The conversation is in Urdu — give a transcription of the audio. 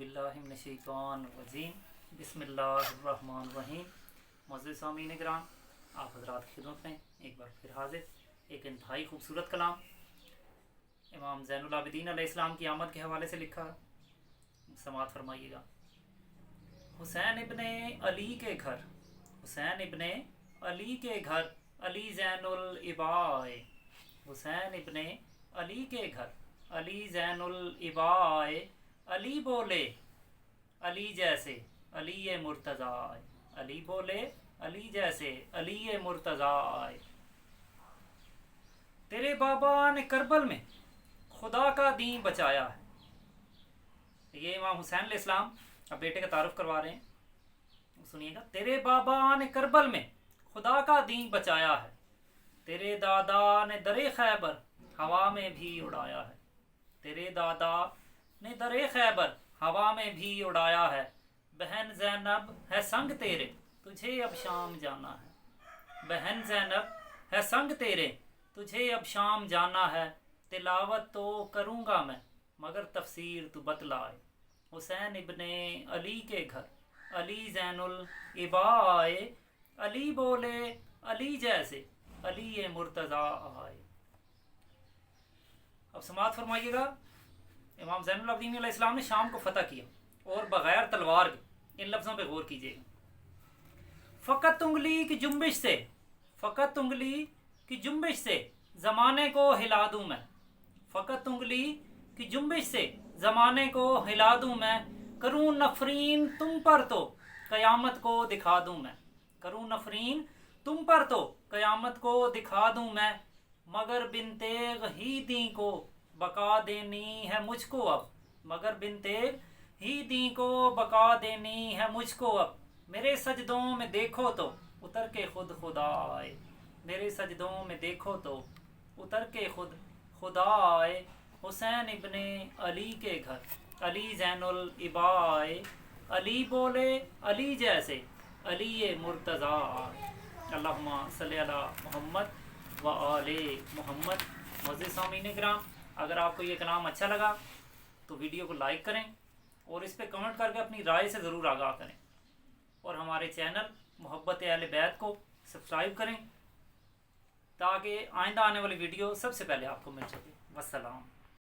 باللہ من الشیطان الرجیم بسم اللہ الرحمن الرحیم۔ معزز سامعین کرام، آپ حضرات کی خدمت میں ایک بار پھر حاضر ایک انتہائی خوبصورت کلام امام زین العابدین علیہ السلام کی آمد کے حوالے سے لکھا، سماعت فرمائیے گا۔ حسین ابن علی کے گھر، حسین ابن علی کے گھر، علی زین العبائے، حسین ابن علی کے گھر، علی زین العبائے، علی بولے علی جیسے علی مرتضیٰ، علی بولے علی جیسے علی مرتضیٰ۔ تیرے بابا نے کربل میں خدا کا دین بچایا ہے۔ یہ امام حسین علیہ السلام اب بیٹے کا تعارف کروا رہے ہیں، سنیے گا۔ تیرے بابا نے کربل میں خدا کا دین بچایا ہے، تیرے دادا نے در خیبر ہوا میں بھی اڑایا ہے، تیرے دادا نے در خیبر ہوا میں بھی اڑایا ہے۔ بہن زینب ہے سنگ تیرے، تجھے اب شام جانا ہے، بہن زینب ہے سنگ تیرے، تجھے اب شام جانا ہے۔ تلاوت تو کروں گا میں مگر تفسیر تو بتلائے۔ حسین ابن علی کے گھر، علی زین العبائے، علی بولے علی جیسے علی مرتضیٰ آئے۔ اب سماعت فرمائیے گا۔ امام زین العابدین علیہ السلام نے شام کو فتح کیا اور بغیر تلوار کے، ان لفظوں پہ غور کیجیے گا۔ فقط انگلی کی جنبش سے، فقط انگلی کی جنبش سے زمانے کو ہلا دوں میں، فقط انگلی کی جنبش سے زمانے کو ہلا دوں میں۔ کروں نفرین تم پر تو قیامت کو دکھا دوں میں، کروں نفرین تم پر تو قیامت کو دکھا دوں میں۔ مگر بن تیغ ہی دین کو بقا دینی ہے مجھ کو اب، مگر بن تیغ ہی دین کو بقا دینی ہے مجھ کو اب۔ میرے سجدوں میں دیکھو تو اتر کے خود خدا آئے، میرے سجدوں میں دیکھو تو اتر کے خود خدا آئے۔ حسین ابن علی کے گھر، علی زین العبائے، علی بولے علی جیسے علی مرتضیٰ آئے۔ اللہم صلی علی محمد و آل محمد۔ معزز سامعین کرام، اگر آپ کو یہ کلام اچھا لگا تو ویڈیو کو لائک کریں اور اس پہ کمنٹ کر کے اپنی رائے سے ضرور آگاہ کریں، اور ہمارے چینل محبت اہل بیت کو سبسکرائب کریں تاکہ آئندہ آنے والی ویڈیو سب سے پہلے آپ کو مل سکے۔ والسلام۔